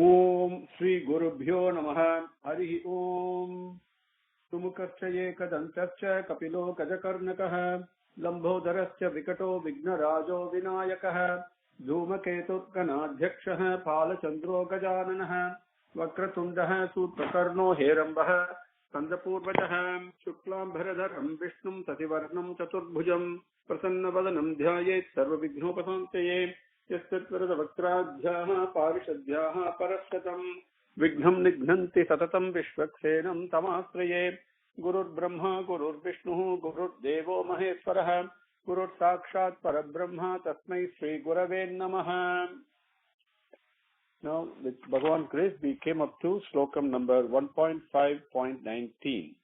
ओम श्री गुरुभ्यो नमः। हरि ओम। सुमुखश्च एकदन्तश्च कपिलो गजकर्णकः लम्बोदरश्च विकटो विघ्नराजो विनायकः धूमकेतुर्गणाध्यक्षः फालचन्द्रो गजाननः वक्रतुण्डः सूत्रकर्णो हेरम्बः स्कन्दपूर्वजः शुक्लाम्बरधरं विष्णुं शशिवर्णं चतुर्भुजं प्रसन्नवदनं ध्यायेत् सर्वविघ्नोपशान्तये यस्तत्वरदवक्त्राभ्याः पारिषद्भ्याः परस्वतम् विघ्नं निघ्नन्ति सततं विश्वक्सेनं तमाश्रये। गुरुर्ब्रह्मा गुरुर्विष्णुः गुरुर्देवो महेश्वरः गुरुर्साक्षात् परब्रह्म तस्मै श्रीगुरवे नमः। Now, with Bhagavan's grace, we came up to Slokam number 1.5.19.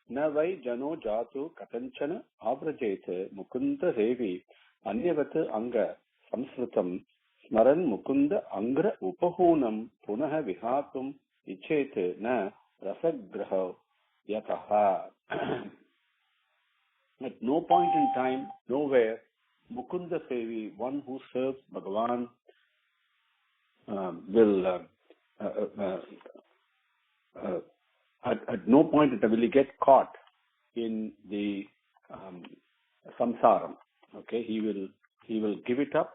Na vai jano jatu katanchana avrajete mukunda sevi anyavat anga samsrutam smaran mukunda angra upahunam punaha vihatum ichete na rasagraha yataha. At no point in time, nowhere, Mukunda Sevi, one who serves Bhagavan, at no point will he get caught in the samsaram. Okay, he will give it up,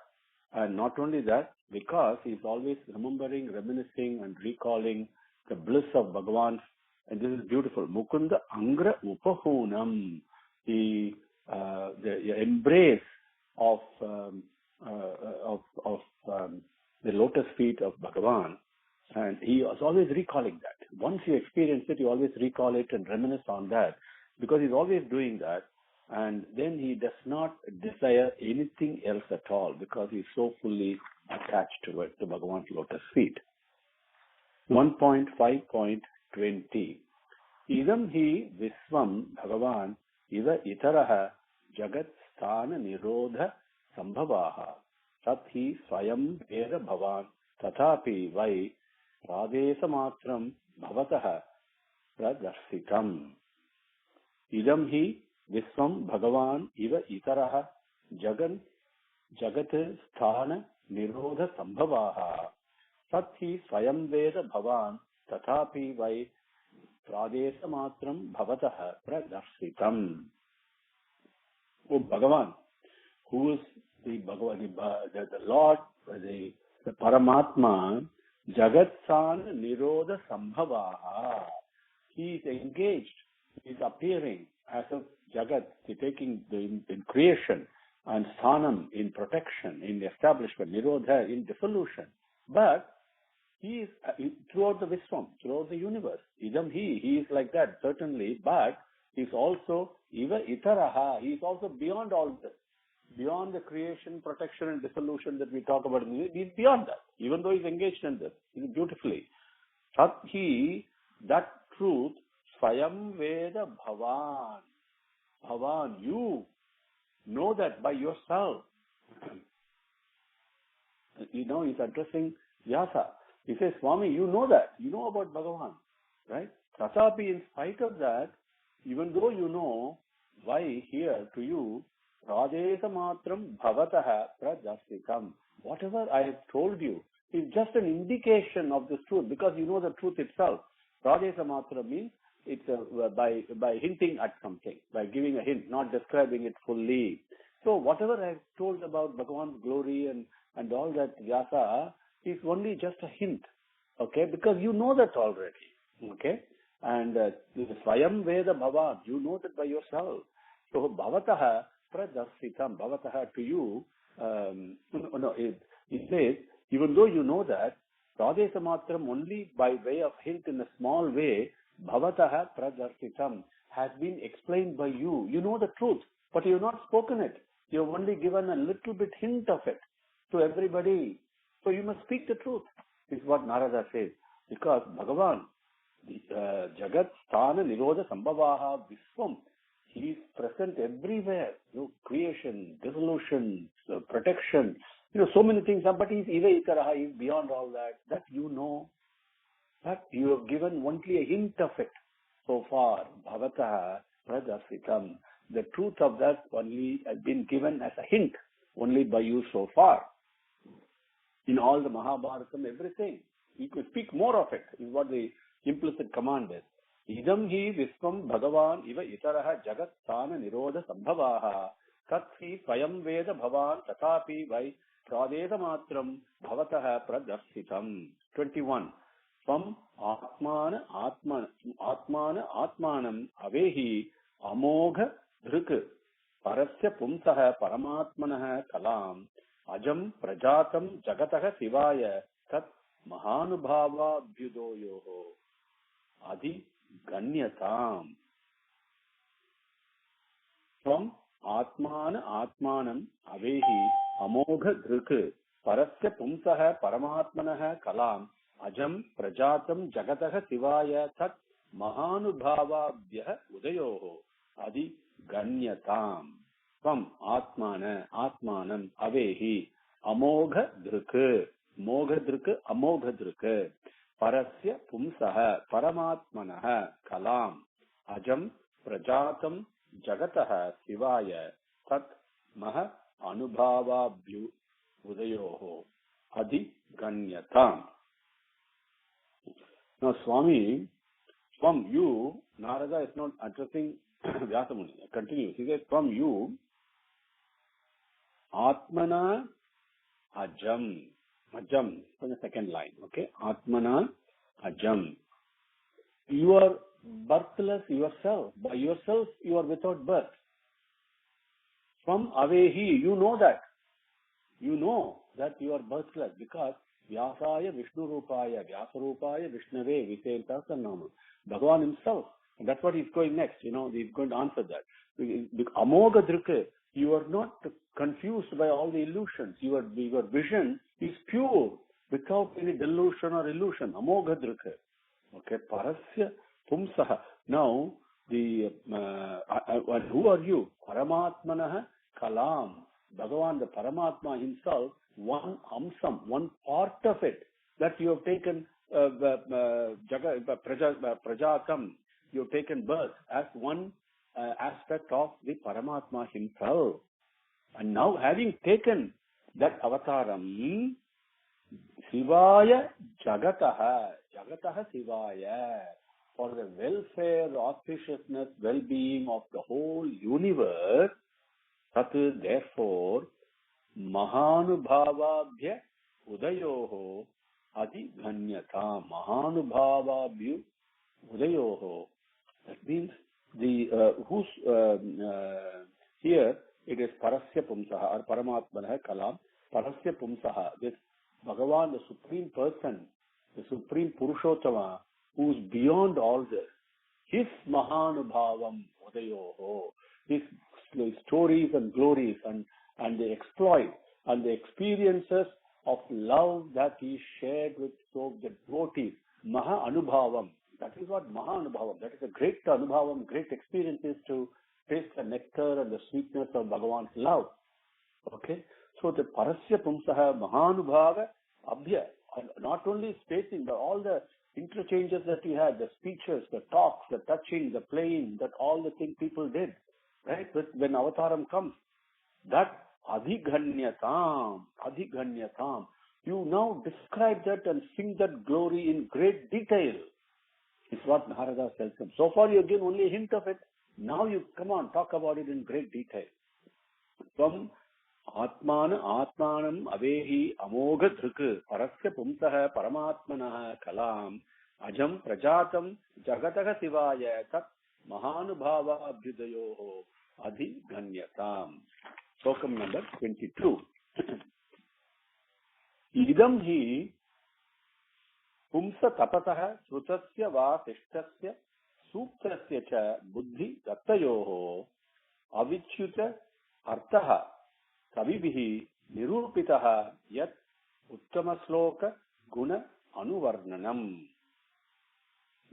and not only that, because he is always remembering, reminiscing, and recalling the bliss of Bhagavan. And this is beautiful. Mukunda Angra Upahunam, the embrace of the lotus feet of Bhagavan, and he was always recalling that. Once you experience it, you always recall it and reminisce on that, because he's always doing that, and then he does not desire anything else at all, because he's so fully attached to it, to Bhagavan's lotus feet. 1.5.20 Idam hi visvam Bhagavan iva itaraha jagat sthana nirodha sambhavaha Sathi swayam veda bhavan tathapi vai pradesamatram bhavataha pradarsitam. Idam hi visvam Bhagavan iva itaraha jagat sthana nirodha sambhavaha Sathi swayam veda bhavan tathapi vai pradesamatram bhavataha pradarsitam. Oh Bhagavan, who is the Bhagavan, the Lord, the Paramatma, Jagatsan Nirodha Sambhavaha. He is engaged, he is appearing as a Jagat, taking in creation, and Sthanam in protection, in establishment, Nirodha in dissolution. But he is throughout the Vishwam, throughout the universe. Idam he is like that, certainly, but he is also Iva Itaraha, he is also beyond all this. Beyond the creation, protection, and dissolution that we talk about, he is beyond that, even though he is engaged in this beautifully. Sathya, that truth, Swayam Veda Bhavan. Bhavan, you know that by yourself. He's addressing Vyasa. He says, Swami, you know that. You know about Bhagavan, right? Tathapi, in spite of that, even though you know, why here to you, Radesa matram bhavataha prajastitam. Whatever I have told you is just an indication of this truth, because you know the truth itself. Radesa matra means it's by hinting at something, by giving a hint, not describing it fully. So whatever I have told about Bhagavan's glory and all that Vyasa is only just a hint, okay? Because you know that already, okay? And Swayam Veda Bhavan, you know that by yourself. So bhavataha pradarsitam, bhavataha to you, it says, even though you know that, Radesa matram only by way of hint in a small way, bhavataha pradarsitam has been explained by you. You know the truth, but you have not spoken it. You have only given a little bit hint of it to everybody. So you must speak the truth, is what Narada says. Because Bhagavan, Jagat Sthana Nirodha Sambhavaha Viswam, he is present everywhere. Creation, dissolution, protection, so many things. But he is Iva Itaraha, he is beyond all that. That you know. That you have given only a hint of it so far. Bhavataha pradarsitam. The truth of that only has been given as a hint only by you so far. In all the Mahabharatam, everything. You could speak more of it, is what the implicit command is. Idam hi Viswam Bhagavan iva itaraha jagat sthana nirodha sambhavaha tat hi swayam veda bhavan tatapi vai pradeda matram bhavatah pradarsitam. 21. Svam atmana atmanam avehi amogha dhrik parasya pumsah paramatmanah kalam ajam prajatam jagatah sivaya tat mahanubhava abhyudoyoho adi ganyatam. Svam atmanam avehi amogha dhrik parasya pumsah paramatmanah kalam ajam prajatam jagatah sivaya tat mahanubhavabhyah udayoho adi ganyatam. Svam atmanam avehi amogha dhrik amogha dhrik parasya pumsah paramatmanah kalam ajam prajatam jagatah sivaya tat maha anubhavabhyu udayoho adi ganyatam. Now Swami, from you, Narada is not addressing Vyasamuni. Continues. He says, from you, Atmana Ajam. Ajam, from the second line. Okay? Atmana Ajam. You are birthless yourself. By yourself, you are without birth. From Avehi, you know that. You know that you are birthless because Vyasaya Vishnu Rupaya, Vyasa Rupaya Vishnave, we say in Sahasranama. Bhagavan himself. And that's what he's going next. He's going to answer that. Amogha Drike, you are not confused by all the illusions. Your vision is pure, without any delusion or illusion. Amogha Drike. Okay, Parasya Pumsaha. Now, who are you? Paramatmanah Kalam. Bhagavan, the Paramatma himself, one amsam, one part of it, that you have taken prajatam, you have taken birth as one aspect of the Paramatma himself. And now having taken that avataram, Sivaya Jagataha Sivaya, for the welfare, auspiciousness, well-being of the whole universe, therefore, Mahanubhavabhya Udayoho Adi Ganyata. Mahanubhavabhya Udayoho. That means here it is Parasya Pumsaha or Paramatmana Kalam. Parasya Pumsaha. This Bhagavan, the Supreme Person, the Supreme Purushottama, who is beyond all this. His Mahanubhavam Udayoho. His stories and glories and the exploits and the experiences of love that he shared with the devotees. Maha Anubhavam. That is what Maha Anubhavam. That is a great Anubhavam, great experiences to taste the nectar and the sweetness of Bhagavan's love. Okay? So the Parasya Pumsaha Mahanubhava Abhya, not only spacing, but all the interchanges that he had, the speeches, the talks, the touching, the playing, that all the things people did. Right? When Avataram comes, that Adhiganyatam. You now describe that and sing that glory in great detail. It's what Narada tells him. So far you give only a hint of it. Now you come on, talk about it in great detail. From Atmanam Avehi Amogha Dhrik Parasya Pumsaha Paramatmanah Kalam Ajam Prajatam Jagataka Sivaya Tat Mahanubhava Abhyudayoho Adi Ganyatam. Slokam number 22. Idam hi Pumsa Tapataha Srutasya Va Tishtasya Suktasya Cha Buddhi Dattayoho Avichyuta Artaha Kavibihi Nirupitaha Yat Uttama Sloka Guna Anuvarnanam.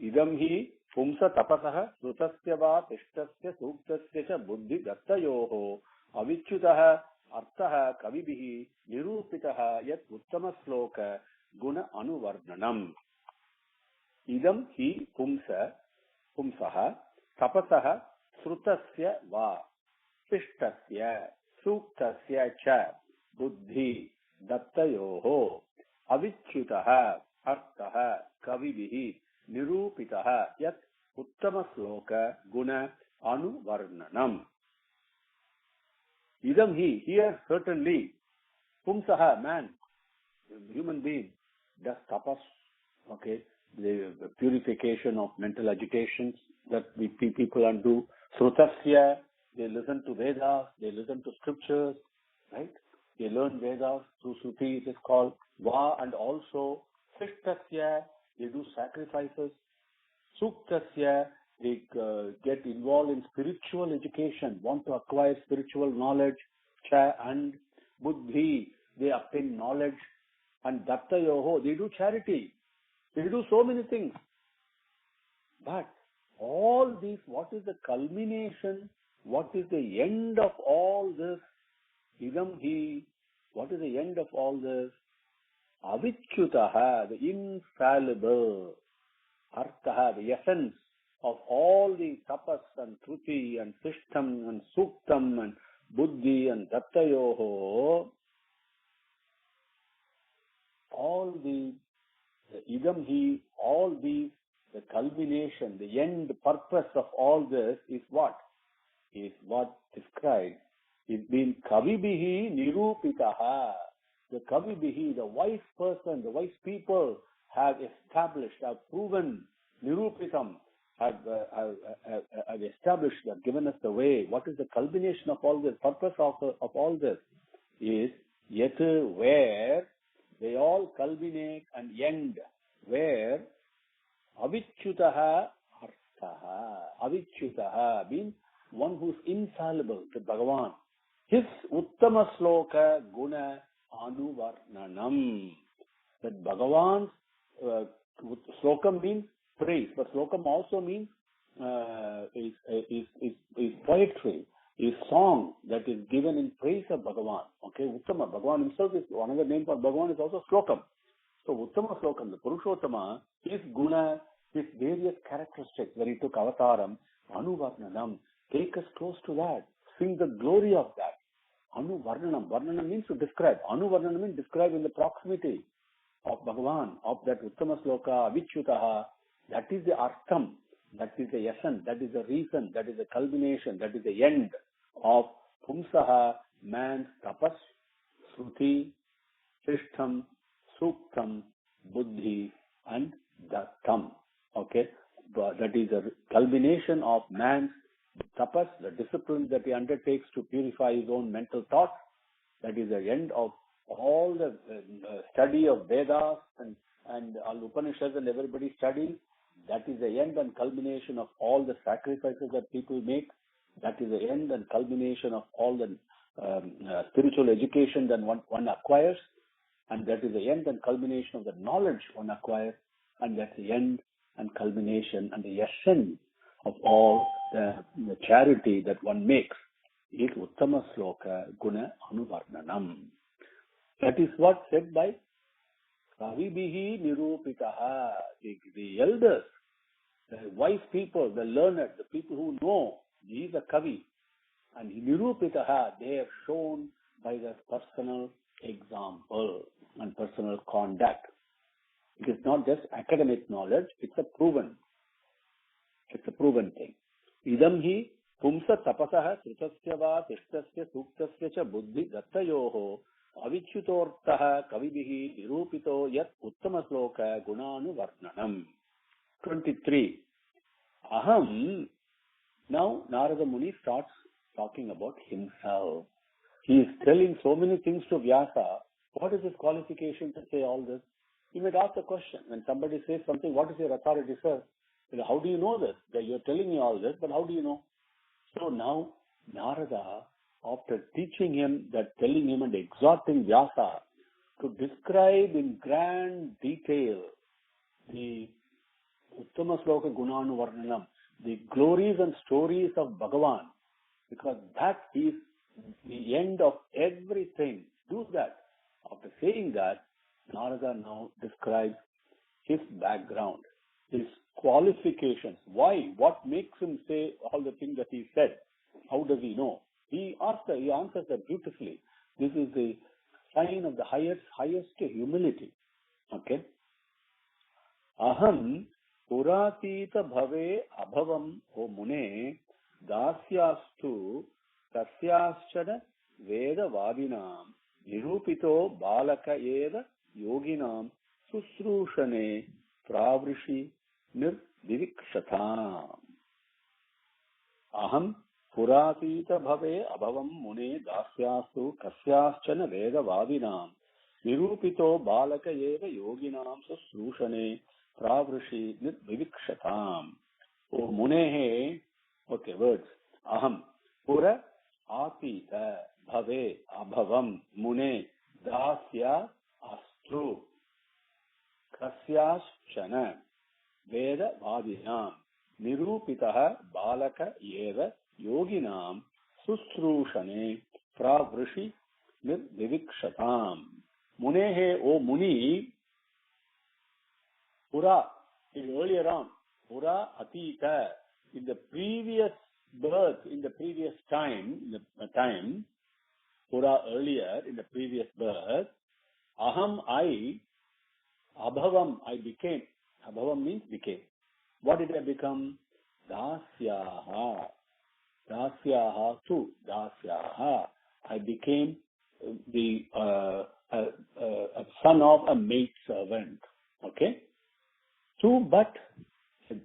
Idam hi Pumsa Tapasaha Srutasya Va Tishtasya Suktasya Cha Buddhi Dattayoho Avichyutaha Artaha Kavibihi Nirupitaha Yat Uttama Sloka Guna Anuvarnanam. Idam hi Pumsaha Tapasaha Srutasya Va Tishtasya Suktasya Cha Buddhi Dattayoho Avichyutaha Arthaha Kavibihi Nirupitaha Yat Uttama Sloka Guna Anuvarnanam. Idam hi, here certainly, Pumsaha, man, human being, does tapas, okay, the purification of mental agitations that we people undo. Srutasya, they listen to Vedas, they listen to scriptures, right? They learn Vedas through Shruti, it is called Va, and also Sishtasya, they do sacrifices. Suktasya, they get involved in spiritual education, want to acquire spiritual knowledge. Cha, and Buddhi, they obtain knowledge. And Dattayoho, they do charity. They do so many things. But all these, what is the culmination? What is the end of all this? Idam hi, what is the end of all this? Avichyutaha, the infallible. Arthaha, the essence of all the tapas and truti and sishtam and suktam and buddhi and dattayoho, all the idam hi, all these, the culmination, the end purpose of all this is what? Is what described. It's been kavibihi nirupitaha. The kavibihi, the wise person, the wise people have established, have proven, nirupitam, have established, have given us the way. What is the culmination of all this? Purpose of all this is yet where they all culminate and end, where avichyutaha arthaha. Avichyutaha means one who is infallible to Bhagavan. His uttama sloka guna anuvarnanam. That Bhagavan's slokam means praise, but slokam also means is poetry, is song that is given in praise of Bhagavan. Okay, Uttama, Bhagavan himself is another name for Bhagavan is also slokam. So Uttama slokam, the Purushottama, his guna, his various characteristics when he took avataram, anuvarnanam, take us close to that, sing the glory of that. Anuvarnanam, varnanam means to describe. Anuvarnanam means describe in the proximity of Bhagavan, of that Uttama Sloka, Avichyutaha. That is the artham, that is the essence, that is the reason, that is the culmination, that is the end of Pumsaha, man's tapas, Shruti, Sishtam, Suktam, Buddhi, and Dattam. Okay? That is the culmination of man's tapas, the discipline that he undertakes to purify his own mental thoughts. That is the end of all the study of Vedas and all Upanishads and everybody studies. That is the end and culmination of all the sacrifices that people make. That is the end and culmination of all the spiritual education that one acquires. And that is the end and culmination of the knowledge one acquires. And that's the end and culmination and the essence of all the charity that one makes. Is Uttama Sloka Guna Anuvarnanam. That is what said by Kavibihi Nirupitaha, the elders, the wise people, the learned, the people who know, he is a Kavi. And Nirupitaha, they have shown by their personal example and personal conduct. It is not just academic knowledge, it's a proven thing. Idam hi pumsa tapasaha srutasya va tishtasya suktasya cha buddhi dattayoho avichyutortaha kavibihi nirupito yat uttama sloka gunanu varnanam. 23. Aham. Now Narada Muni starts talking about himself. He is telling so many things to Vyasa. What is his qualification to say all this? You might ask the question, when somebody says something, what is your authority, sir? How do you know this? That you're telling me all this, but how do you know? So now Narada, after teaching him, that telling him and exhorting Vyasa to describe in grand detail the Uttama Sloka Gunanu Varnanam, the glories and stories of Bhagavan, because that is the end of everything. Do that. After saying that, Narada now describes his background, his qualifications. Why? What makes him say all the things that he said? How does he know? He answers that beautifully. This is the sign of the highest humility. Okay? Aham puratita bhave abhavam o mune dasyastu tasyaschana veda vadinam nirupito balaka eva yoginam susrushane pravrishi nirvivikshatam. Aham puratita bhave abhavam mune dasyastu kasyaschana veda vadinam nirupito balaka eva yoginam susrushane pravrishi nirvivikshatam. O munehe, okay, words. Aham pura atita bhave abhavam mune dasya astu kasyaschana veda vadinam nirupitah balaka eva yoginam susrushane pravrishi nirvivikshatam. Munehe, O Muni, Pura, earlier on, Pura Atita, in the previous birth, in the previous time, Pura earlier, in the previous birth, Aham, I, Abhavam, I became. Abhavam means became. What did I become? Dasyaha. Dasyaha tu. Dasyaha. I became the son of a maid servant. Okay? So, but,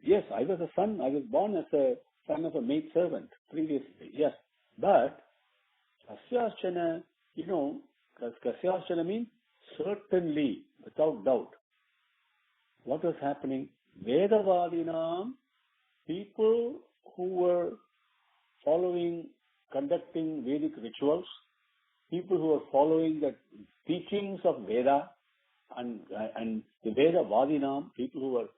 yes, I was a son. I was born as a son of a maid servant previously. Yes. But, Kasyashana, Kasyashana means certainly, without doubt. What was happening? Vedavadinam, people who were conducting Vedic rituals, people who were following the teachings of Veda, and the Veda Vadinam, people who were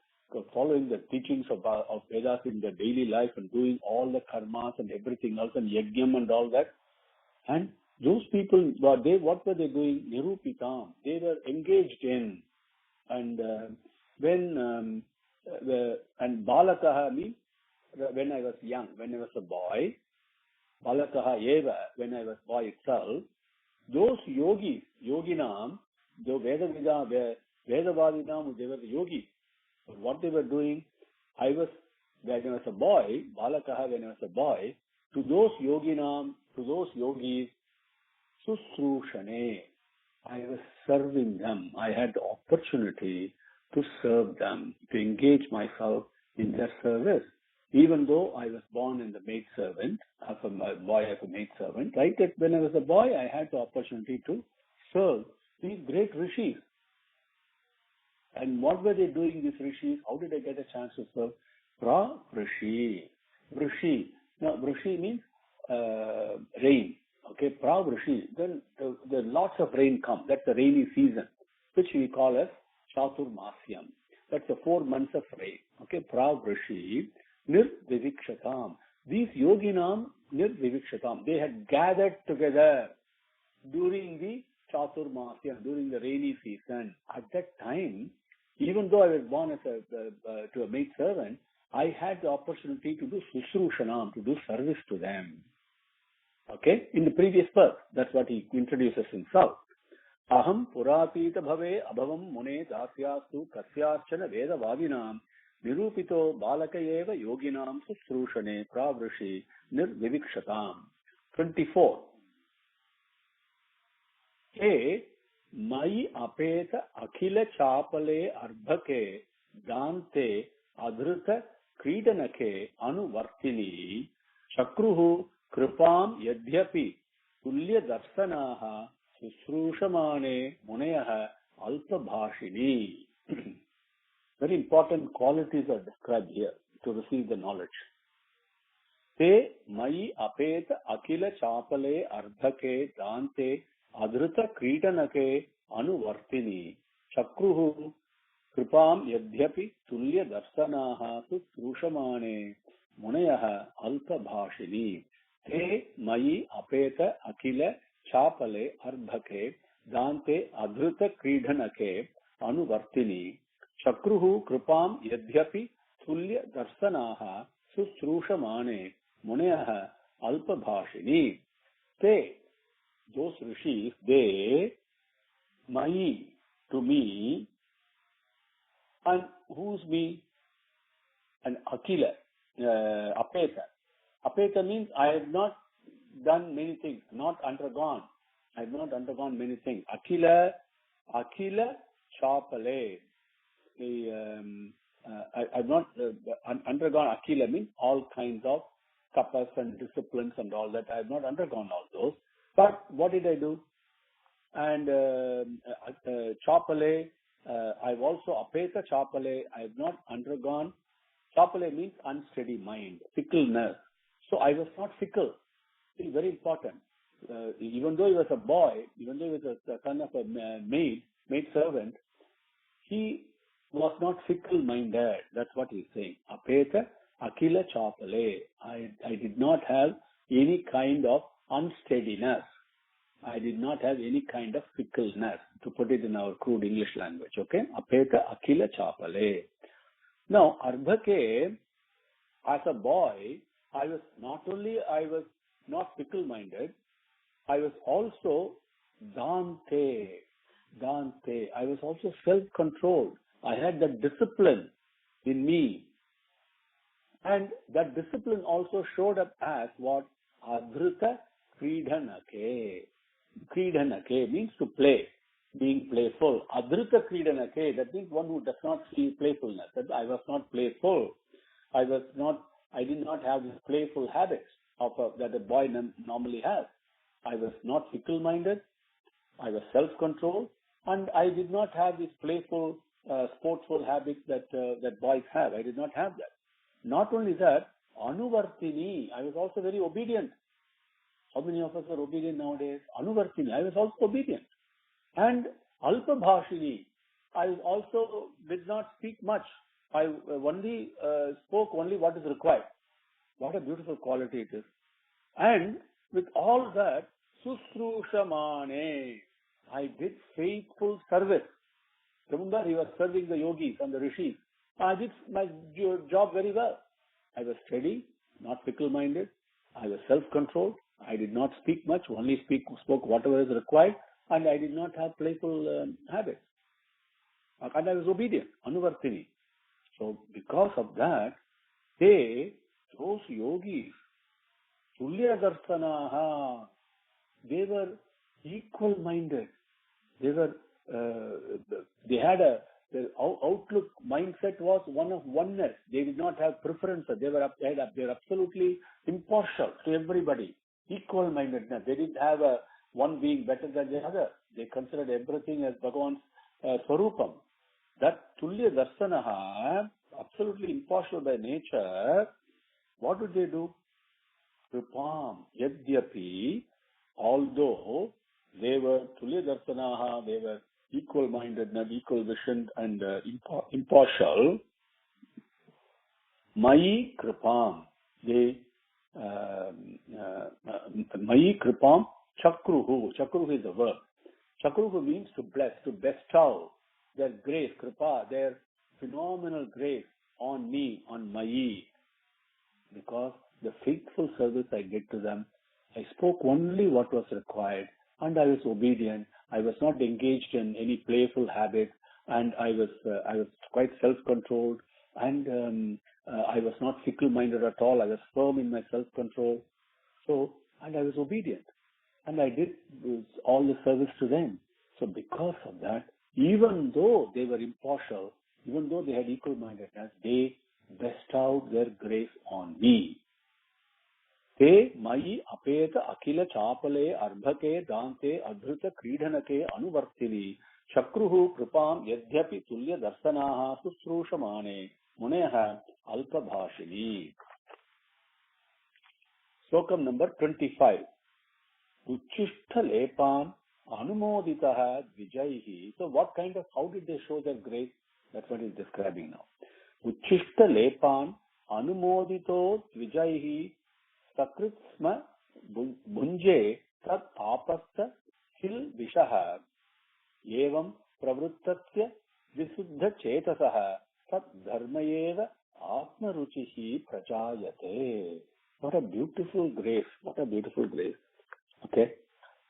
following the teachings of Vedas in their daily life and doing all the karmas and everything else and yajnam and all that. And those people, what were they doing? Nirupitam. They were engaged in. And and Balakaha means when I was young, when I was a boy, Balakaha eva, when I was boy itself, those yogis, yoginam, the Vedavadinam, they were the yogis. But what they were doing, when I was a boy, Balakaha, when I was a boy, to those yoginam, to those yogis, Susrushane, I was serving them. I had the opportunity to serve them, to engage myself in their service. Even though I was born in the maid servant, as a boy as a maid servant, right? That when I was a boy, I had the opportunity to serve these great rishis. And what were they doing, these rishis? How did I get a chance to serve? Pra-Vrishi. Vrishi. Now, Vrishi means rain. Okay, Pra-Vrishi. Then the lots of rain come. That's the rainy season, which we call as Chaturmasyam. That's the 4 months of rain. Okay, Pra-Vrishi. Nirvivikshatam. These yoginam, Nirvivikshatam. They had gathered together during the Chaturmasya, during the rainy season. At that time, even though I was born as to a maid servant, I had the opportunity to do Susrushanam, to do service to them. Okay? In the previous birth, that's what he introduces himself. Aham puratita bhave abhavam mune dasyastu kasyaschana veda vadinam nirupito balaka eva yoginam susrushane pravrishi nirvivikshatam. 24. He mai apeta akhila chapale ardhake dante adhrita kridanake anuvartini chakruhu kripam yadhyapi tulya darsanaha susrushamane muneyaha alpabhashini. Very important qualities are described here to receive the knowledge. Te mai apeta akhila chapale ardhake dante adhrita kridanake anuvartini chakruhu kripam yadhyapi tulya darsanaha susrushamane muneyaha alpabhashini. Te mai apeta akhila chapale ardhake dante adhrita kridanake anuvartini chakruhu kripam yadhyapi tulya darsanaha susrushamane muneyaha alpabhashini. Te, those rishis, they, mai, to me, and who's me? And Akila, Apeta. Apeta means I have not done many things, not undergone. I have not undergone many things. Akila Chapale. I've not undergone. Akila means all kinds of tapas and disciplines and all that. I have not undergone all those. But what did I do? And Chapale, I've also Apeta Chapale. I have not undergone. Chapale means unsteady mind, fickleness. So I was not fickle. It's very important. Even though he was a boy, even though he was a son of a maid servant, he was not fickle-minded. That's what he's saying. Apeta Akila Chapale. I did not have any kind of unsteadiness. I did not have any kind of fickleness, to put it in our crude English language. Okay? Apeta Akila Chapale. Now, Ardhake, as a boy, I was not fickle-minded, I was also Dante. I was also self-controlled. I had that discipline in me. And that discipline also showed up as what? Adhrita Kridanake. Kridanake means to play, being playful. Adhrita Kridanake, that means one who does not feel playfulness. That I was not playful. I did not have these playful habits that a boy normally has. I was not fickle-minded. I was self-controlled, and I did not have these playful, sportsful habits that boys have. I did not have that. Not only that, Anuvartini, I was also very obedient. How many of us are obedient nowadays? Anuvartini, I was also obedient. And Alpabhashini, I also did not speak much. I spoke only what is required. What a beautiful quality it is. And with all that, Susrushamane, I did faithful service. Remember, he was serving the yogis and the rishis. I did my job very well. I was steady, not fickle-minded. I was self-controlled. I did not speak much, only spoke whatever is required, and I did not have playful habits. And I was obedient, Anuvartini. So because of that, those yogis, Tulya Darsanaha, they were equal-minded. They had their outlook mindset was one of oneness. They did not have preferences. They were absolutely impartial to everybody. Equal-mindedness. They didn't have one being better than the other. They considered everything as Bhagavan's Swarupam. That Tulya Darsanaha, absolutely impartial by nature, what did they do? Kripam, Yadyapi, although they were Tulya Darsanaha, they were equal-minded, not equal-visioned and impartial. Mayi Kripam, Mayi Kripam Chakruhu. Chakruhu is a verb. Chakruhu means to bless, to bestow their grace, Kripa, their phenomenal grace on me, on Mayi. Because the faithful service I did to them, I spoke only what was required, and I was obedient. I was not engaged in any playful habit, and I was quite self-controlled, and I was not fickle-minded at all. I was firm in my self-control. And I was obedient, and I did all the service to them. So because of that, even though they were impartial, even though they had equal-mindedness, they bestowed their grace on me. Te mayi apeta akila chapale arbhake dante adhrita kridanake anuvartini chakruhu kripam yadhyapi tulya darsanaha susrushamane muneha alpabhashini. Slokam number 25. Uchishta lepam anumoditaha dvijaihi. So how did they show their grace? That's what he's describing now. Uchishta lepam anumodito dvijaihi sakritsma bunje tat apasta hil vishaha evam pravrittasya visuddha chetasaha tat dharmayeva atma ruchihi prajayate. What a beautiful grace. What a beautiful grace. Okay.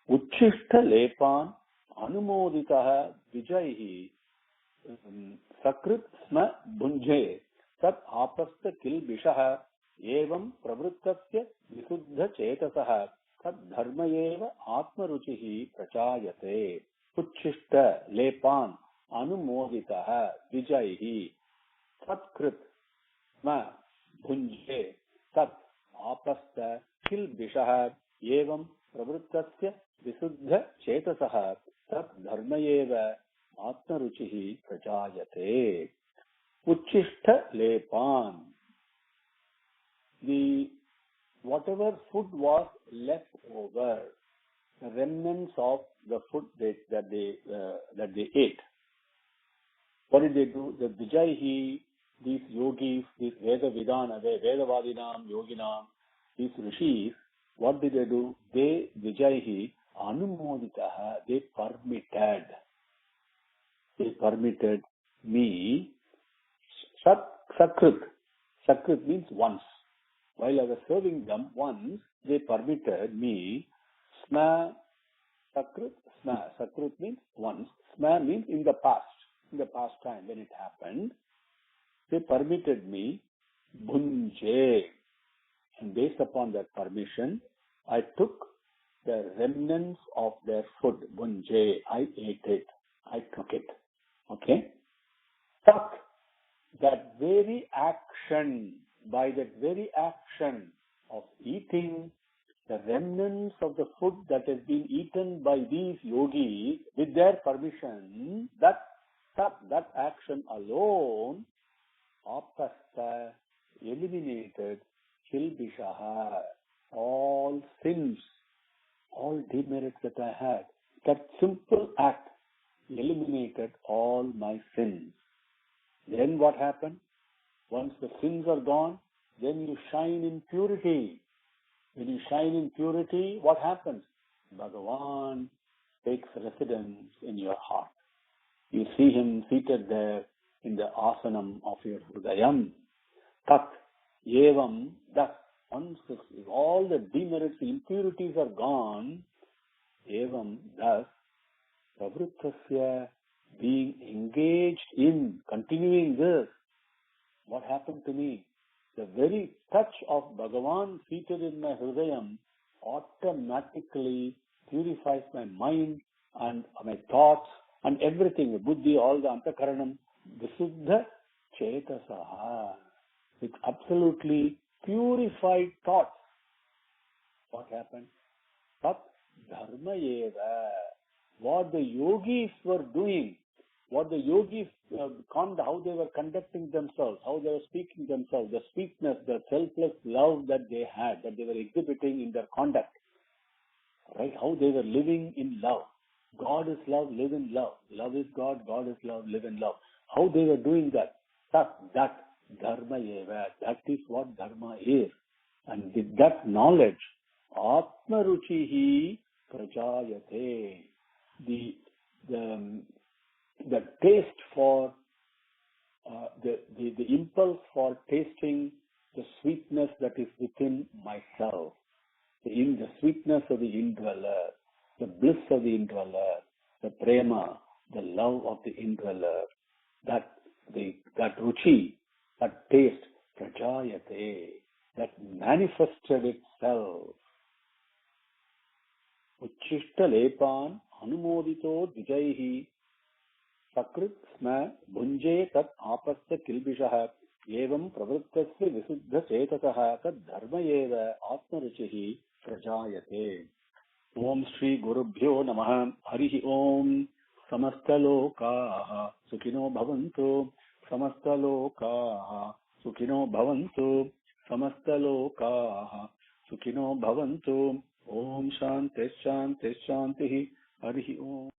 Uchishta lepan anumoditaha vijaihi सकृत् स्म भुञ्जे तत् आपस्त किल्बिषः एवं प्रवृत्तस्य विशुद्धचेतसः तद्धर्म एव आत्मरुचिः प्रचायते उच्छिष्ट लेपान् अनुमोदितः द्विजैः सत्कृत् स्म भुञ्जे तत् आपस्त किल्बिषः एवं प्रवृत्तस्य विशुद्धचेतसः तद्धर्म एव आत्मरुचिः प्रजायते उच्छिष्ट लेपान्. The whatever food was left over, the remnants of the food that they ate. What did they do? The Vijayhi, these yogis, these Vedavadinam, Yoginam, these rishis, what did they do? They, Vijayhi, Anumoditaha, they permitted me, Sakrit. Sakrit means once. While I was serving them once, they permitted me, Sma, Sakrit, Sma. Sakrit means once. Sma means in the past time when it happened. They permitted me, Bhunje. And based upon that permission, I took the remnants of their food, Bhunje. I ate it. I took it. Okay? But that very action, by that very action of eating the remnants of the food that has been eaten by these yogis with their permission, that action alone apasta eliminated kilbishaha, all sins, all demerits that I had. That simple act eliminated all my sins. Then what happened? Once the sins are gone, then you shine in purity. When you shine in purity, what happens? Bhagavan takes residence in your heart. You see him seated there in the asanam of your hridayam. Tat, evam, thus, once all the demerits, the impurities are gone, evam, thus, pravrittasya, being engaged in continuing this, what happened to me? The very touch of Bhagavan seated in my hridayam automatically purifies my mind and my thoughts and everything, buddhi, all the antakaranam, visuddha chetasaha, with absolutely purified thoughts. What happened? Tat dharma eva. What the yogis were doing, what the yogis, how they were conducting themselves, how they were speaking themselves, the sweetness, the selfless love that they had, that they were exhibiting in their conduct, right? How they were living in love. God is love, live in love. Love is God, God is love, live in love. How they were doing that. That dharma eva, that is what dharma is. And with that knowledge, atma ruchihi prajayate. The taste for the impulse for tasting the sweetness that is within myself, the sweetness of the indweller, the bliss of the indweller, the prema, the love of the indweller, that ruchi, that taste, prajayate, that manifested itself. Uchishta lepan anumodito dvijaihi sakrit sma bhunje tat apasta kilbishah evam pravrittasya visuddha chetasah tad dharma eva atmaruchihi prajayate. Om Shri Gurubhyo Namaha. Harihi Om. Samasta lokaha sukhino bhavantu. Samasta lokaha sukhino bhavantu. Samasta lokaha sukhino bhavantu. Om Shanti Shanti Shanti. Harihi Om.